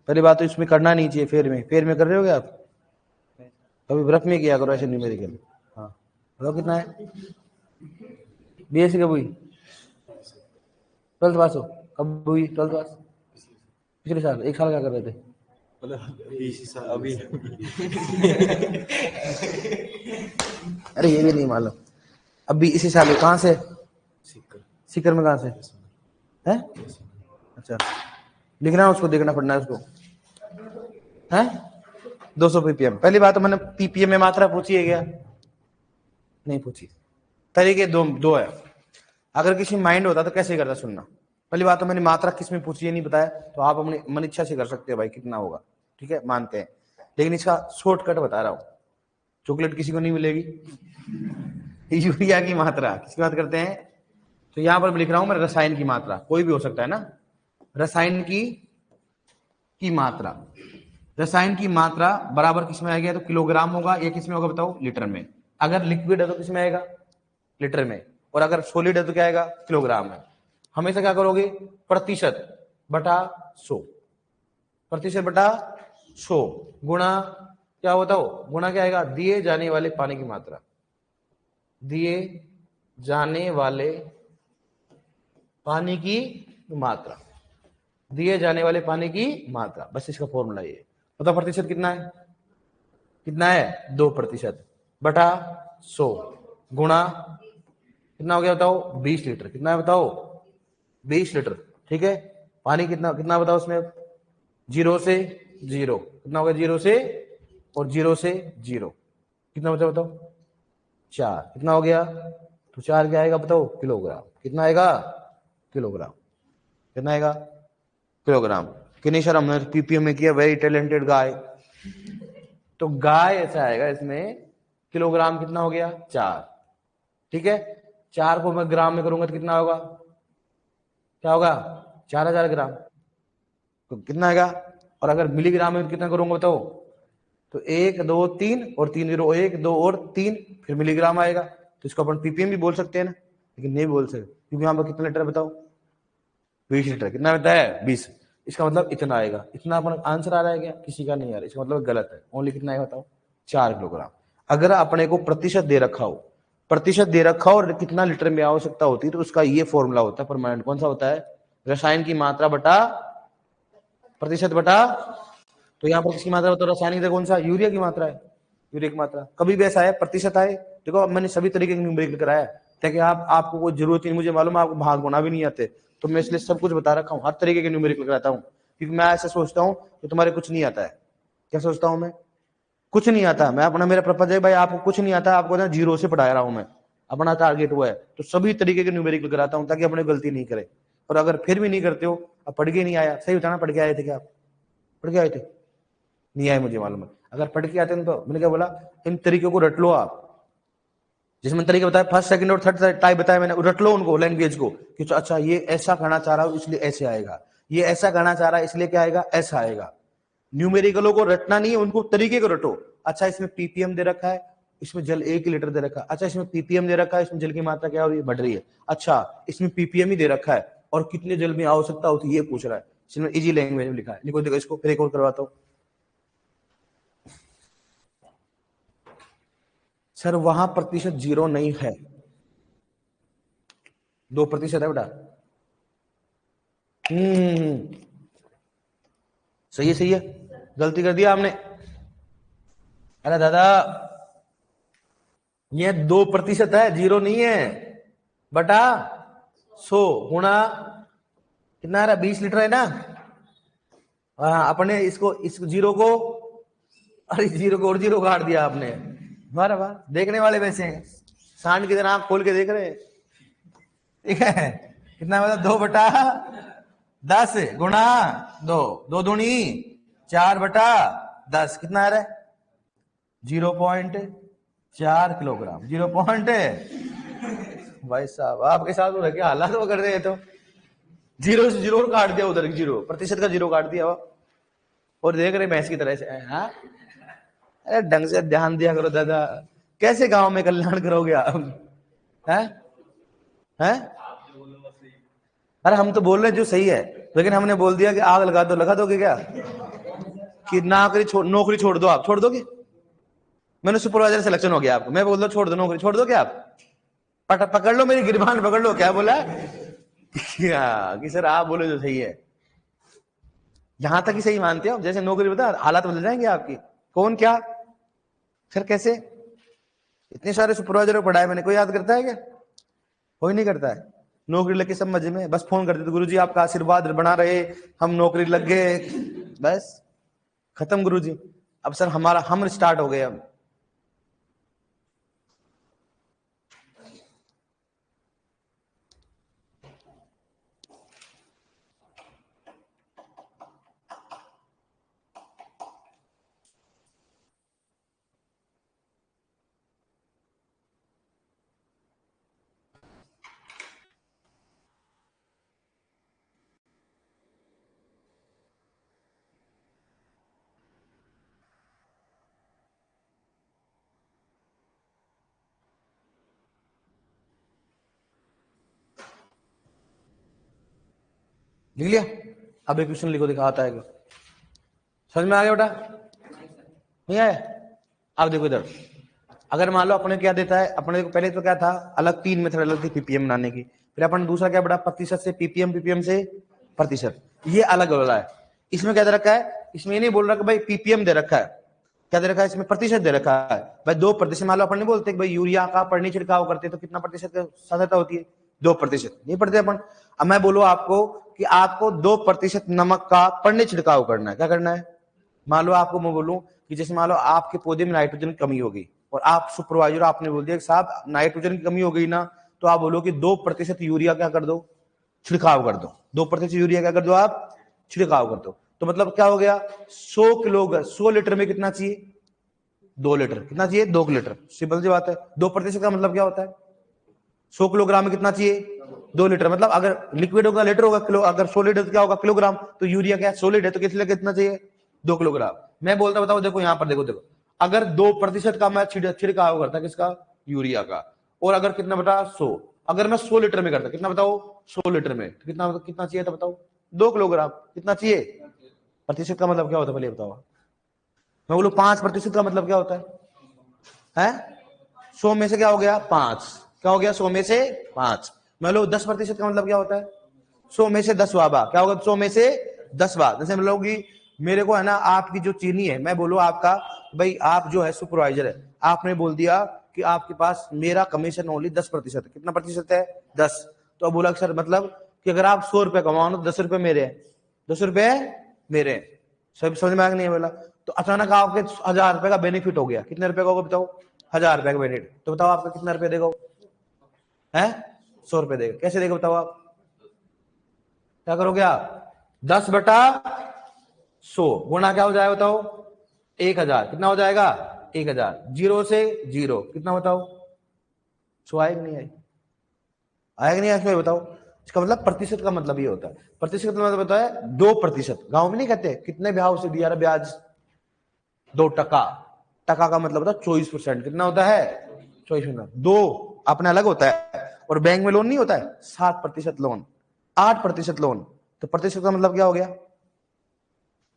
पहली बात तो इसमें करना नहीं चाहिए, फेर में कर रहे हो क्या आप? कभी व्रत में किया करो ऐसे न्यूमेरिकल। हाँ बताओ कितना है? बीएससी कब हुई? 12th पास हो? कब हुई 12th पास? पिछले साल। 1 साल क्या कर रहे थे? अभी अरे ये भी नहीं मालूम। अभी इसी साल कहाँ से? सीकर में। कहाँ से है? अच्छा लिखना उसको, देखना पड़ना है उसको है। 200 पीपीएम। पहली बात तो मैंने पीपीएम में मात्रा पूछी है क्या? नहीं पूछी। तरीके दो है। अगर किसी माइंड होता तो कैसे करता सुनना। पहली बात तो मैंने मात्रा किस में पूछी है नहीं बताया, तो आप अपनी मन इच्छा से कर सकते हो भाई कितना होगा, ठीक है मानते हैं। लेकिन इसका शॉर्टकट बता रहा हूं। चॉकलेट किसी को नहीं मिलेगी। यूरिया की मात्रा किसकी बात करते हैं? तो यहां पर लिख रहा हूं मैं रसायन की मात्रा, कोई भी हो सकता है ना। रसायन की मात्रा, रसायन की मात्रा बराबर किसमें आएगा? तो किलोग्राम होगा। ये किसमें होगा बताओ? लीटर में। अगर लिक्विड है तो किसमें आएगा? लीटर में। और अगर सॉलिड है तो क्या आएगा? किलोग्राम में। हमेशा क्या करोगे? प्रतिशत बटा 100, प्रतिशत बटा 100 गुणा क्या बताओ? गुणा क्या आएगा? दिए जाने वाले पानी की मात्रा, दिए जाने वाले पानी की मात्रा, दिए जाने वाले पानी की मात्रा। बस इसका फॉर्मूला ये। बताओ प्रतिशत कितना है? कितना है? 2% बटा 100 गुणा कितना हो गया बताओ? 20 लीटर। कितना है बताओ? 20 लीटर। ठीक है। पानी कितना कितना बताओ उसमें? 0 से 0 कितना हो गया? 0 से और 0 से 0 कितना बचा बताओ? 4। कितना हो गया? तो 4 क्या आएगा बताओ? किलोग्राम। कितना आएगा? किलोग्राम। कितना आएगा? किलोग्राम। कि नहीं सर हमने पीपीएम में किया, वेरी टैलेंटेड गाय। तो गाय ऐसा आएगा इसमें। किलोग्राम कितना हो गया? 4। ठीक है। 4 को मैं ग्राम में करूंगा तो कितना होगा? क्या होगा? 4,000 ग्राम। तो कितना आएगा? और अगर मिलीग्राम में कितना करूंगा बताओ? तो 1 2 3 और 3 0, 1 2 और 3 फिर मिलीग्राम आएगा। तो इसको अपन पीपीएम भी बोल सकते हैं ना, लेकिन नहीं बोल सकते क्योंकि यहाँ पर कितना लीटर बताओ? 20 लीटर। कितना होता है? 20। इसका मतलब इतना आएगा। इतना अपन आंसर आ रहा है क्या? किसी का नहीं आ रहा। इसका मतलब गलत है। ओनली कितना आएगा बताओ? 4 किलोग्राम। अगर अपने को प्रतिशत दे रखा हो, प्रतिशत दे रखा हो और कितना लीटर में आवश्यकता होती है, तो उसका ये फॉर्मूला होता है परमानेंट। कौन सा होता है? रसायन की मात्रा बटा प्रतिशत बटा। तो यहाँ पर किसकी मात्रा बताओ? रासायनिक है कौन सा? यूरिया की मात्रा है। यूरिया की मात्रा कभी भी ऐसा है प्रतिशत आए। देखो अब मैंने सभी तरीके के न्यूमेरिकल कराया ताकि आपको कोई जरूरत नहीं। मुझे मालूम है आपको भाग होना भी नहीं आते, तो मैं इसलिए सब कुछ बता रखा हूँ। हर तरीके के न्यूमेरिकल कराता हूँ क्योंकि मैं ऐसा सोचता हूँ कि तुम्हारे कुछ नहीं आता है। क्या सोचता हूँ मैं? कुछ नहीं आता। मैं अपना मेरा पर्पज है भाई आपको कुछ नहीं आता, आपको ना 0 से पढ़ा रहा हूँ मैं। अपना टारगेट हुआ है तो सभी तरीके के न्यूमेरिकल कराता हूँ ताकि अपने गलती नहीं करे। और अगर फिर भी नहीं करते हो, अब पढ़ के नहीं आया, सही बताना पढ़ के आए थे क्या आप? पढ़ के आए थे? नहीं आए मुझे मालूम है। अगर पढ़ के आते हैं तो मैंने क्या बोला? इन तरीकों को रट लो आप। जिसमें तरीके बताया फर्स्ट सेकंड और थर्ड टाइप बताया मैंने, रट लो उनको लैंग्वेज को कि अच्छा ये ऐसा कहना चाह रहा हूं इसलिए ऐसे आएगा, ये ऐसा कहना चाह रहा है इसलिए क्या आएगा? ऐसा आएगा। न्यूमेरिकलों को रटना नहीं है, उनको तरीके को रटो। अच्छा इसमें पीपीएम दे रखा है, इसमें जल 1 लीटर दे रखा है। अच्छा, इसमें पीपीएम दे रखा है, इसमें जल की मात्रा क्या हो रही है, बढ़ रही है। अच्छा, इसमें पीपीएम ही दे रखा है और कितने जल में आवश्यकता होती है ये पूछ रहा है। इसमें इजी लैंग्वेज में लिखा है, लिखो देखो इसको, फिर एक और करवाता हूं। सर वहां प्रतिशत 0 नहीं है, 2% है बेटा। सही है, सही है, गलती कर दिया आपने। अरे दादा ये 2% है, 0 नहीं है, बटा 100 गुणा कितना आ रहा है, 20 लीटर है ना। हाँ, अपने इसको इस 0 को, अरे 0 को और 0 काट दिया आपने। वाह वाह, देखने वाले वैसे हैं, सांड की तरह आंख खोल के देख रहे हैं। ठीक है, कितना मतलब 2/10 गुणा 2, 2 दूनी 4/10, कितना आ रहा है 0.4 किलोग्राम। 0 भाई साहब आपके साथ हो रहा क्या हालात वो कर रहे हैं, तो 0 से 0 काट दिया, उधर 0 प्रतिशत का 0 काट दिया और देख रहे भैंस की तरह से। हाँ, अरे ढंग से ध्यान दिया करो दादा, कैसे गांव में कल्याण करोगे आप? हैं? अरे हम तो बोल रहे हैं जो सही है, लेकिन हमने बोल दिया कि आग लगा दो, लगा दोगे क्या? कि नौकरी छोड़ दो, आप छोड़ दोगे? मैंने सुपरवाइजर सिलेक्शन हो गया आपको, मैं बोल दो छोड़ दो नौकरी, छोड़ दोगे आप? पकड़ लो मेरी गिरबान पकड़ लो, क्या बोला कि सर आप बोले जो सही है, यहां तक ही सही मानते हो, जैसे नौकरी बता हालात बदल जाएंगे आपकी। कौन क्या सर कैसे? इतने सारे सुपरवाइजर पढ़ाए मैंने, कोई याद करता है क्या? कोई नहीं करता है। नौकरी लग के सब मजे में, बस फोन कर देते गुरुजी आपका आशीर्वाद बना रहे, हम नौकरी लग गए, बस खत्म गुरुजी। अब सर हम स्टार्ट हो गए अब। लिख लिया? अब एक क्वेश्चन लिखो, दिखा आता है क्या? समझ में आ गया बेटा? नहीं आया? अब देखो इधर, अगर मान लो अपने क्या देता है, अपने को पहले तो क्या था, अलग 3 मेथड अलग थी पीपीएम बनाने की, फिर अपन दूसरा क्या बड़ा प्रतिशत से पीपीएम, पीपीएम से प्रतिशत, ये अलग हो रहा है। इसमें क्या दे रखा है, इसमें ये नहीं बोल रहा कि भाई पीपीएम दे रखा है, क्या दे रखा है इसमें, प्रतिशत दे रखा है भाई 2%। मान लो अपन नहीं बोलते कि भाई यूरिया का पढ़नी छिड़काव करते तो कितना प्रतिशत साध्यता होती है, 2%, नहीं पढ़ते अपन। अब मैं बोलूं आपको कि आपको 2% नमक का पढ़ने छिड़काव करना है, क्या करना है? मान लो आपको मैं बोलूं कि जैसे मान लो आपके पौधे में नाइट्रोजन की कमी हो गई और आप सुपरवाइजर आपने बोल दिया कि साहब नाइट्रोजन की कमी हो गई ना, तो आप बोलो कि 2% यूरिया क्या कर दो, छिड़काव कर दो। 2% यूरिया क्या कर दो आप, छिड़काव कर दो। तो मतलब क्या हो गया, 100 लीटर में कितना चाहिए, 2 लीटर। कितना चाहिए, 2 लीटर। सिंपल सी बात है। 2% का मतलब क्या होता है, 100 किलोग्राम में कितना चाहिए, 2 लीटर। मतलब अगर लिक्विड होगा लीटर होगा किलो, अगर 100 लीटर क्या होगा किलोग्राम, तो यूरिया क्या 100 लीटर, तो कितना चाहिए, 2 किलोग्राम। मैं बोलता बताओ, देखो यहां पर देखो, अगर 2% का मैं छिड़काव करता किसका, यूरिया का, और अगर कितना बता 100, अगर मैं 100 लीटर में करता, कितना बताओ 100 लीटर में, तो कितना चाहिए था बताओ, 2 किलोग्राम। कितना चाहिए, प्रतिशत का मतलब क्या होता है पहले बताओ। मैं बोलू 5% का मतलब क्या होता है 100 में से क्या हो गया 5, क्या हो गया 100 में से 5। मैं लो 10% का मतलब क्या होता है, 100 में से 10 वाबा, क्या होगा 100 में से 10 बार। जैसे मतलब कि मेरे को है ना, आपकी जो चीनी है, मैं बोलूं आपका भाई आप जो है सुपरवाइजर है, आपने बोल दिया कि आपके पास मेरा कमीशन ओनली 10% है। कितना प्रतिशत है, 10। तो अब बोला सर मतलब कि अगर आप 100 रुपए कमाओ ना, 10 रुपए मेरे हैं, 10 रुपए मेरे। सब समझ में आ नहीं बोला। तो अचानक आपके 1000 रुपए का बेनिफिट हो गया, कितने रुपए का होगा बताओ, 1000 रुपए का बेनिफिट। तो बताओ आपका कितना रुपए देगा, है 100 रुपए देगा। कैसे देगा बताओ आप, क्या करोगे आप, 10/100 गुणा क्या हो जाएगा बताओ, 1000। कितना हो जाएगा 1000, 0 से 0 कितना बताओ, 100 आएगा नहीं आएगा, आएगा नहीं आएगा बताओ। इसका मतलब प्रतिशत का मतलब ये होता है, प्रतिशत का मतलब होता है 2%। गांव में नहीं कहते कितने ब्याह से दिया ब्याज, 2%। टका का मतलब होता है 24%। कितना होता है? 24%। 2 अपने अलग होता है, और बैंक में लोन नहीं होता है 7% लोन, 8% लोन, तो प्रतिशत का मतलब क्या हो गया?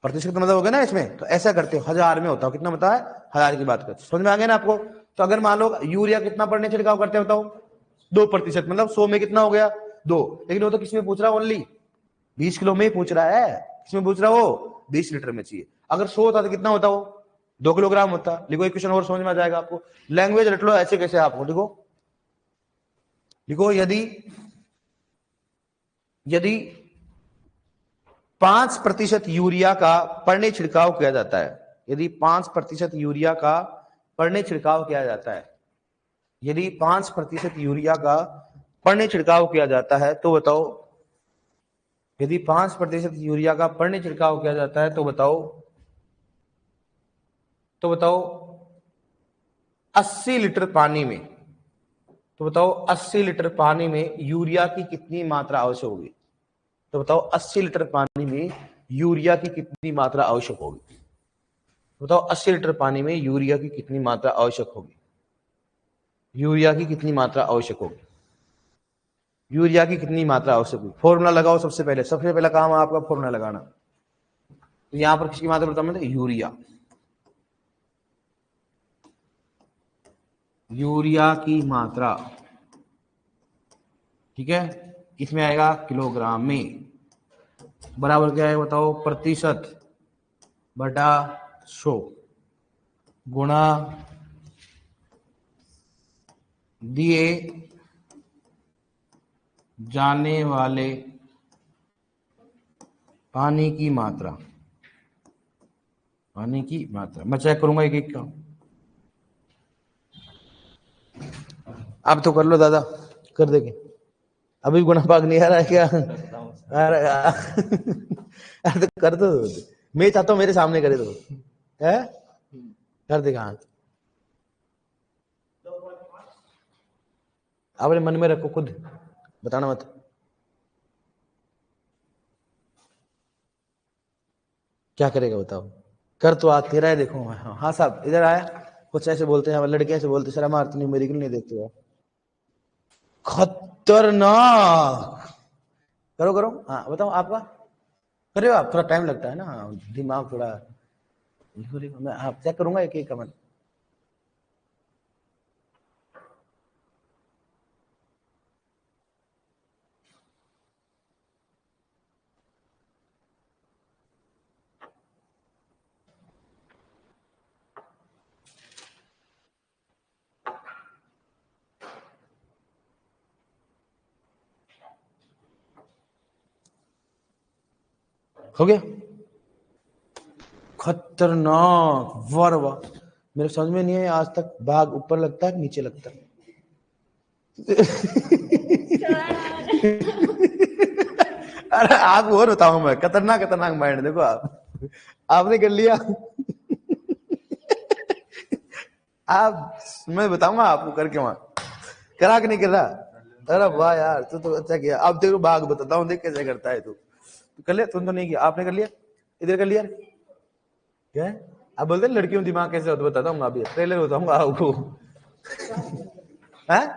प्रतिशत का मतलब हो गया ना इसमें। तो ऐसा करते हो, 1000 में होता हो, कितना होता है? 1000 की बात करते, समझ में आ गया ना आपको? तो अगर मान लो यूरिया कितना पड़ने छिड़काव करते हो बताओ? 2%, मतलब 100 में कितना हो गया? 2। लेकिन वो तो किसमें पूछ रहा है? ओनली 20 किलो में ही पूछ रहा है। किसमें पूछ रहा हो? 20 लीटर में चाहिए। अगर 100 होता तो कितना होता वो? 2 किलोग्राम होता। लिखो एक क्वेश्चन और समझ में आ जाएगा आपको। लैंग्वेज रट लो ऐसे कैसे आपको। लिखो लिखो यदि 5% यूरिया का पड़ने छिड़काव किया जाता है, यदि 5% यूरिया का पड़ने छिड़काव किया जाता है, यदि 5% यूरिया का पड़ने छिड़काव किया जाता है तो बताओ, यदि 5% यूरिया का पड़ने छिड़काव किया जाता है तो बताओ 80 लीटर पानी में, तो बताओ 80 लीटर पानी में यूरिया की कितनी मात्रा आवश्यक होगी? तो बताओ 80 लीटर पानी में यूरिया की कितनी मात्रा आवश्यक होगी? बताओ 80 लीटर पानी में यूरिया की कितनी मात्रा आवश्यक होगी? यूरिया की कितनी मात्रा आवश्यक होगी? यूरिया की कितनी मात्रा आवश्यक होगी? फॉर्मूला लगाओ। सबसे पहला काम है आपका फॉर्मूला लगाना। तो यहां पर किसकी मात्रा बताओ? यूरिया, यूरिया की मात्रा, ठीक है? इसमें आएगा किलोग्राम में, बराबर क्या है बताओ? प्रतिशत बटा 100 गुणा दिए जाने वाले पानी की मात्रा। पानी की मात्रा मैं चेक करूंगा एक एक का। आप तो कर लो दादा, कर देंगे। अभी गुना भाग नहीं आ रहा है क्या? अरे तो कर दो, मैं चाहता हूँ मेरे सामने करे दो, है कर देगा हाथ। अपने मन में रखो, खुद बताना मत। क्या करेगा बताओ? कर तो आ तेरा है, देखो। हाँ साहब इधर आया। कुछ ऐसे बोलते हैं लड़के, ऐसे बोलते शर्म आती नहीं, मेरी क्यों नहीं देखते हो? खतरनाक। करो करो, हाँ बताओ आपका। करे हो आप? थोड़ा टाइम लगता है ना, दिमाग थोड़ा। मैं आप चेक करूंगा एक एक का मन। हो गया? खतरनाक, वाह वाह। मेरे समझ में नहीं है आज तक, भाग ऊपर लगता है नीचे लगता है? अरे आप और बताऊं मैं, खतरनाक खतरनाक माइंड देखो आप। आपने कर लिया। आप, मैं बताऊंगा आपको करके वहां करा के नहीं कर रहा। अरे वाह यार, तू तो अच्छा किया। अब तेरे को भाग बताता हूँ, देख कैसे करता है तू। कर लिया? तुम तो नहीं किया, आपने कर लिया? इधर कर लिया क्या? आप बोलते लड़कियों दिमाग कैसे होता, बताता हूँ अभी, ट्रेलर बताऊंगा आपको। है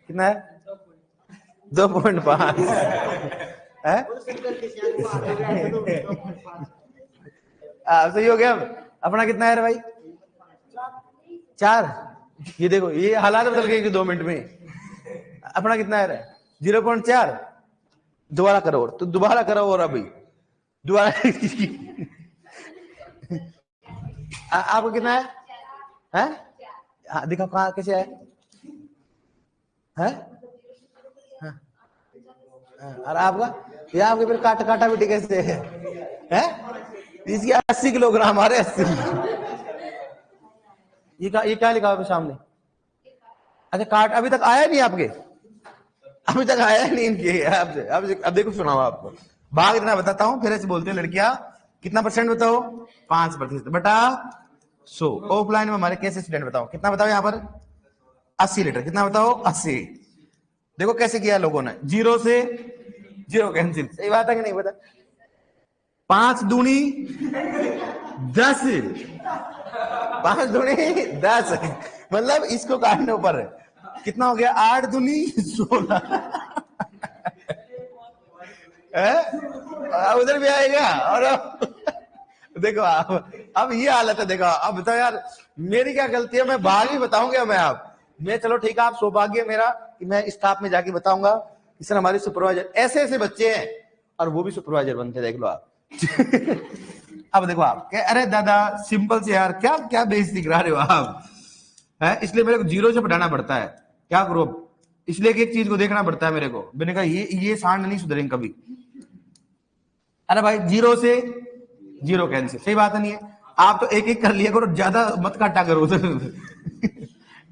कितना है? 2.5 है? सही हो गया। अपना कितना है रे भाई? 4। ये देखो, ये हालात बदल गए 2 मिनट में। अपना कितना है रे? 0.4। दोबारा करो, तो दोबारा करो, और अभी दोबारा। आपको कितना है? हैं? हाँ दिखाओ कहाँ कैसे है? हैं? और आपका? ये आपके फिर काटा भी कैसे है? हैं? इसकी 80 किलोग्राम आ रहे 80। ये क्या लिखा है सामने? अच्छा काट अभी तक आया नहीं आपके? अभी तक आया नहीं इनके आपसे। अब देखो सुनाओ आपको। भाग इतना बताता हूँ, फिर ऐसे बोलते हैं लड़कियां। कितना परसेंट बताओ? 5% बटा 100। ऑफलाइन में हमारे कैसे स्टूडेंट बताओ कितना बताओ यहाँ पर? 80 लीटर। कितना बताओ? 80। देखो कैसे किया लोगों ने, 0 से 0 कैंसिल। सही बात है कि नहीं बता? 5 दूनी 10, 5 दूनी 10, मतलब इसको काटने ऊपर कितना हो गया, 8 दूनी 16। उधर भी आएगा। और देखो आप, अब ये हालत है, देखो अब बताओ यार मेरी क्या गलती है, मैं बाहर ही बताऊंगा मैं मैं चलो ठीक है, आप सौभाग्य मेरा कि मैं स्टाफ में जाके बताऊंगा कि सर हमारे सुपरवाइजर ऐसे ऐसे बच्चे हैं, और वो भी सुपरवाइजर बनते, देख लो आप। अब देखो आप क्या, अरे दादा सिंपल से यार, क्या क्या बेइज्जती करा रहे हो आप, है इसलिए मेरे को जीरो से पढ़ाना पड़ता है, क्या करो, इसलिए एक चीज को देखना पड़ता है मेरे को। मैंने कहा ये सांड नहीं सुधरेंगे कभी। अरे भाई जीरो से जीरो कैंसिल, सही बात है नहीं है, आप तो एक एक कर लिया करो, ज्यादा मत काटा करो।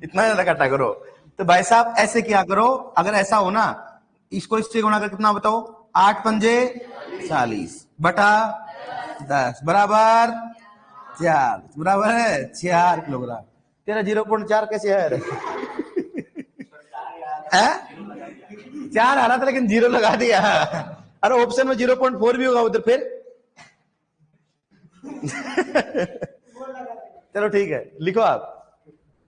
इतना ज्यादा काटा करो। तो भाई साहब ऐसे क्या करो, अगर ऐसा हो ना, इसको इससे गुणा कर कितना बताओ, 8 पंजे 40 बटा 10 बराबर 4, बराबर है 4 किलोग्राम। तेरा 0.4 कैसे है? 4 आ रहा था लेकिन 0 लगा दिया। अरे ऑप्शन में 0.4 भी होगा उधर फिर। चलो ठीक है, लिखो आप।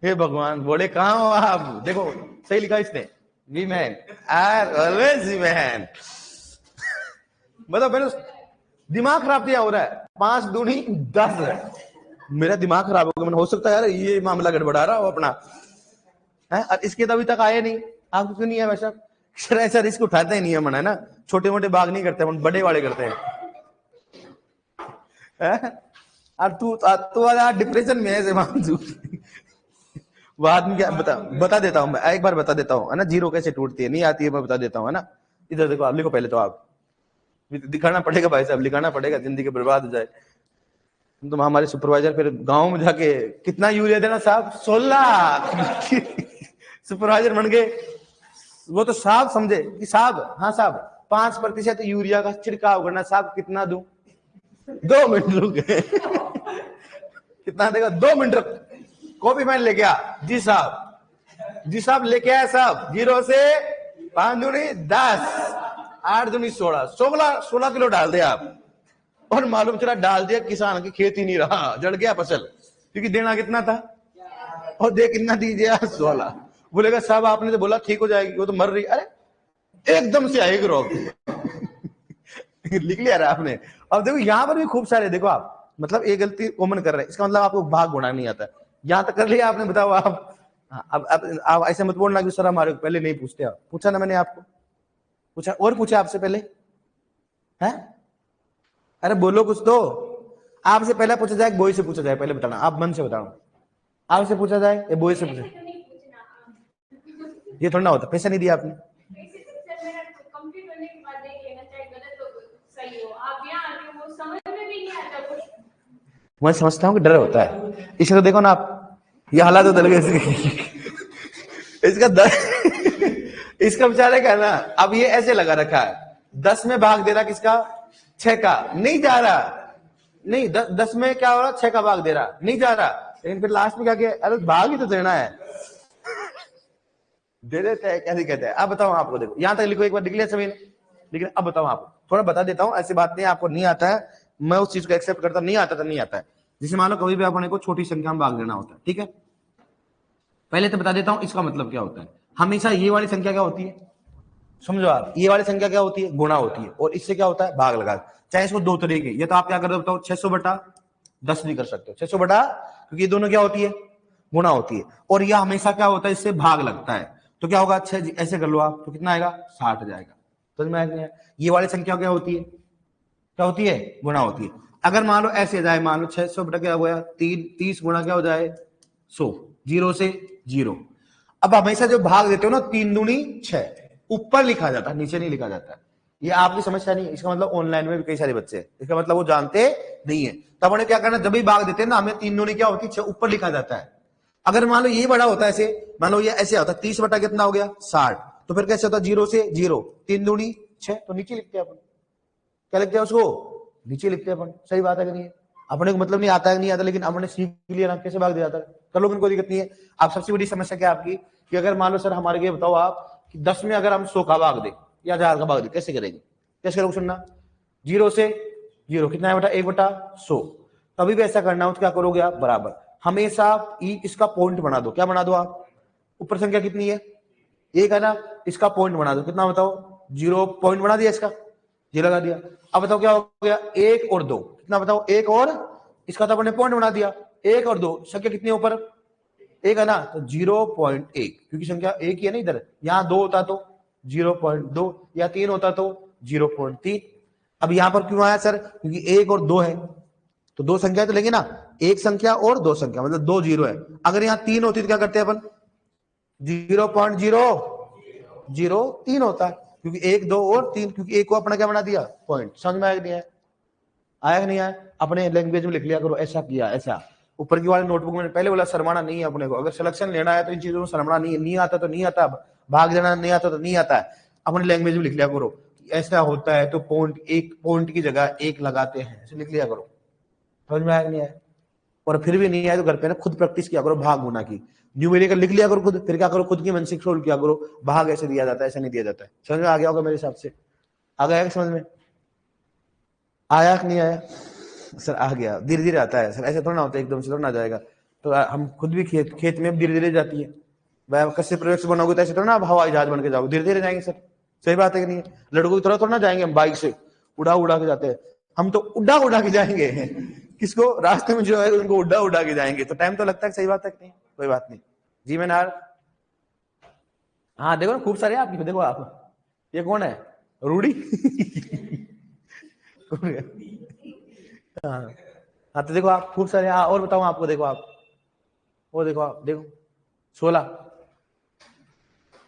हे भगवान, बोले कहां हो आप, देखो सही लिखा इसने, we man are always we man. मतलब मेरे दिमाग खराब क्या हो रहा है, 5 दूनी 10, मेरा दिमाग खराब हो गया। मैंने हो सकता है यार ये मामला गड़बड़ा रहा हो अपना है, और इसके तो अभी तक आए नहीं, आपको क्यों नहीं है वैसा? ऐसा रिस्क उठाते ही नहीं है मन, है ना, छोटे मोटे बाग नहीं करते, बड़े वाले करते हैं। और तू आज डिप्रेशन में है मानसू। बाद में क्या बता देता हूँ मैं, एक बार बता देता हूँ, है ना, जीरो कैसे टूटती है, नहीं आती है, मैं बता देता हूँ, है ना। इधर देखो आप, लिखो पहले तो आप, दिखाना पड़ेगा भाई साहब, लिखाना पड़ेगा, जिंदगी बर्बाद हो जाए। तुम हमारे सुपरवाइजर फिर गांव में जाके कितना यूरिया देना साहब, 16 सुपरवाइजर बन गए। वो तो साहब समझे कि साहब, हाँ साहब 5% यूरिया का छिड़काव करना, साहब कितना दूं, 2 मिनट रुक गए। कितना देगा, 2 मिनट रुक, कॉपी पेन लेके आ, जी साहब, जी साहब लेके आया साहब, 0 से 5 दूनी 10, 8 दूनी 16, 16 किलो डाल दे आप। और मालूम चला डाल दिया, किसान की खेती नहीं रहा, जड़ गया फसल, क्योंकि देना कितना था, और दे कितना दीजिए 16। बोलेगा साहब आपने तो बोला ठीक हो जाएगी, वो तो मर रही। अरे एकदम से आएगी रोग। लिख लिया रहा आपने। अब देखो यहाँ पर भी खूब सारे, देखो आप मतलब एक गलती कॉमन कर रहे हैं, इसका मतलब आपको भाग गुणा नहीं आता, यहाँ तक कर लिया आपने, बताओ आप। अब ऐसे मत बोलना कि सर हमारे पहले नहीं पूछते, आप पूछा ना मैंने आपको, पूछा और पूछा आपसे पहले है, अरे बोलो कुछ तो, आपसे पहले पूछा जाए बॉय से पूछा जाए, पहले बताना, आप मन से बताओ, आपसे पूछा जाए या बॉय से पूछा, ये थोड़ा ना होता, पैसा नहीं दिया आपने। मैं समझता हूँ कि डर होता है, इसे तो देखो ना आप, ये हालात तो लगे इसका इसका बेचारे का ना, अब ये ऐसे लगा रखा है, 10 में भाग दे रहा किसका, 6 का, नहीं जा रहा, नहीं 10 में क्या हो रहा, 6 का भाग दे रहा, नहीं जा रहा, लेकिन फिर लास्ट में क्या किया, अरे भाग ही तो देना है, दे देते हैं, कैसे कहते हैं। अब बताओ आपको, देखो यहां तक लिखो एक बार, लिख लिया सभी ने, लेकिन अब बताओ आपको, थोड़ा बता देता हूँ, ऐसी बात नहीं आपको नहीं आता है, मैं उस चीज को एक्सेप्ट करता, नहीं आता तो नहीं आता है। जैसे मान लो कभी भी अपने को छोटी संख्या में भाग देना होता है, ठीक है, पहले तो बता देता हूं इसका मतलब क्या होता है। हमेशा ये वाली संख्या क्या होती है, समझो आप, ये वाली संख्या क्या होती है, गुणा होती है, और इससे क्या होता है, भाग लगा, चाहे इसको 2 तरीके, ये तो आप क्या कर बताओ, 600 बटा 10 भी कर सकते हो, 600 बटा, क्योंकि ये दोनों क्या होती है, गुणा होती है, और यह हमेशा क्या होता है, इससे भाग लगता है, तो क्या होगा, 6 ऐसे कर लो आप, तो कितना आएगा, 60 जाएगा। तो ये वाली संख्या क्या होती है, क्या होती है, गुणा होती है। अगर मान लो ऐसे जाए, मान लो 600 बटा क्या हुआ, 30 गुणा क्या हो जाए 100, 0 से 0। अब हमेशा जो भाग देते हो ना, 3 दूनी 6, ऊपर लिखा जाता है, नीचे नहीं लिखा जाता है। ये आपकी समस्या नहीं है, इसका मतलब ऑनलाइन में भी कई सारे बच्चे हैं, इसका मतलब वो जानते नहीं है। तब उन्हें क्या करना, जब भी भाग देते हैं ना, हमें 3 दूनी क्या होती है 6, ऊपर लिखा जाता है। अगर मान लो ये बड़ा होता है ऐसे, मान लो ये ऐसे होता है, 30 बटा कितना हो गया 60, तो फिर कैसे होता है, 0 से 0, 3 दूनी 6, तो नीचे लिखते हैं अपन, क्या लिखते हैं उसको, नीचे लिखते हैं अपन। सही बात है कि नहीं है, अपने को मतलब नहीं आता है, नहीं आता, लेकिन हमने सीख लिया ना कैसे भाग दिया जाता है, कर लो, कोई दिक्कत नहीं है। आप सबसे बड़ी समस्या क्या आपकी, कि अगर मान लो सर हमारे लिए बताओ आप कि 10 में अगर हम 100 का भाग दे या 1000 का भाग दे, कैसे करेंगे, कैसे करोगे, सुनना, 0 से 0 कितना है बेटा, 1/100, कभी भी ऐसा करना हो तो क्या करोगे आप, बराबर हमेशा इसका पॉइंट बना दो। क्या बना दो आप? ऊपर संख्या कितनी है? 1 है ना, इसका पॉइंट बना दो। कितना बताओ? 0 पॉइंट बना दिया, इसका 0 लगा दिया। अब बताओ क्या हो गया? 1 और 2। कितना बताओ? 1 और इसका तो अपने पॉइंट बना दिया। 1 और 2 संख्या कितनी है ऊपर? 1 है ना, तो 0.1, क्योंकि संख्या 1 ही है ना इधर। यहां 2 होता तो 0.2, या 3 होता तो 0.3। अब यहां पर क्यों आया सर? क्योंकि 1 और 2 है, तो 2 संख्या तो लेंगे ना, 1 संख्या और 2 संख्या, मतलब 2 0 है। अगर यहाँ 3 होती तो क्या करते हैं अपन? 0.003 होता है, क्योंकि 1 2 और 3, क्योंकि 1 को अपना क्या बना दिया? पॉइंट। समझ में आया कि नहीं आया? आया कि नहीं आया? अपने लैंग्वेज में लिख लिया करो, ऐसा किया, ऐसा। ऊपर की वाले नोटबुक में पहले बोला शर्माना नहीं है अपने को। अगर सिलेक्शन लेना है तो इन चीजों में शर्माना नहीं आता तो नहीं आता, भाग देना नहीं आता तो नहीं आता है। अपने लैंग्वेज में लिख लिया करो, ऐसा होता है तो पॉइंट की जगह 1 लगाते हैं, ऐसे लिख लिया करो। समझ में आया कि नहीं आया? और फिर भी नहीं आया तो घर पे ना खुद प्रैक्टिस किया करो भाग गुना की। न्यूमेरिकल लिख लिया करो खुद, फिर क्या करो? खुद की मानसिक सोल्व किया करो, भाग ऐसे दिया जाता है, ऐसे नहीं दिया जाता है। समझ में आ गया होगा मेरे हिसाब से? आ गया समझ में? आया कि नहीं आया? सर आ गया, धीरे धीरे आता है सर, ऐसे थोड़ा ना होता है एकदम से थोड़ा ना जाएगा। तो हम खुद भी खेत में धीरे धीरे जाती है। वह कैसे प्रयोग से बनोगे तो ऐसे थोड़ा ना आप हवाई जहाज बन के जाओगे, धीरे धीरे जाएंगे सर। सही बात है कि नहीं? लड़कों की तरह थोड़ा ना जाएंगे हम बाइक से उड़ा उड़ा के जाते हैं, हम तो उड़ा उड़ा के जाएंगे। किसको? रास्ते में जो है उनको उड़ा उड़ा के जाएंगे, तो टाइम तो लगता है। सही बात है कि नहीं? कोई बात नहीं जी। मैं नार, हाँ देखो ना खूब सारे आपकी, देखो आप, ये कौन है? रूडी। हाँ हाँ, तो देखो आप खूब सारे। हाँ और बताऊं आपको, देखो आप, वो देखो आप, देखो 16,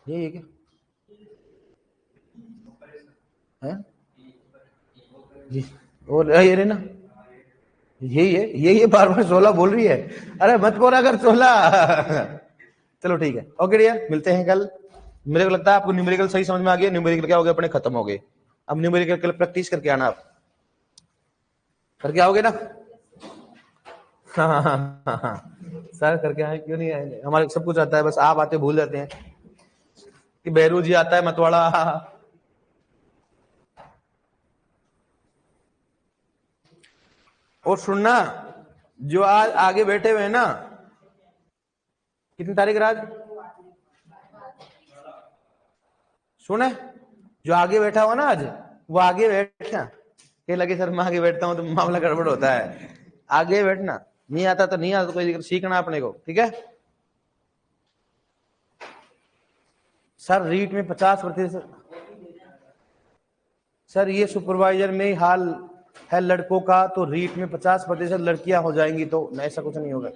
ये क्या है? जी, और ये रे ना, यही है, यही है, बार बार 16 बोल रही है। अरे मत बोला कर 16। चलो ठीक है, ओके डियर, मिलते हैं कल। मेरे को लगता है आपको न्यूमेरिकल सही समझ में आ गया। न्यूमेरिकल क्या हो गया? अपने खत्म हो गए। अब न्यूमेरिकल कल प्रैक्टिस करके आना, आप करके आओगे ना? हाँ हाँ हाँ हाँ, सर करके आए, क्यों नहीं आएंगे? हमारे सब कुछ आता है, बस आप आते भूल जाते हैं कि बैरू जी आता है मतवाड़ा। और सुनना, जो आज आगे बैठे हुए हैं ना, कितनी तारीख राज? सुने, जो आगे बैठा हुआ ना आज, वो आगे बैठना। ये लगे सर मैं आगे बैठता हूं तो मामला गड़बड़ होता है। आगे बैठना, नहीं आता तो नहीं आता, तो कोई दिक्कत, सीखना अपने को, ठीक है? सर रीट में 50%। सर ये सुपरवाइजर में हाल है लड़कों का, तो रीट में 50% लड़कियां हो जाएंगी, तो ऐसा कुछ नहीं होगा।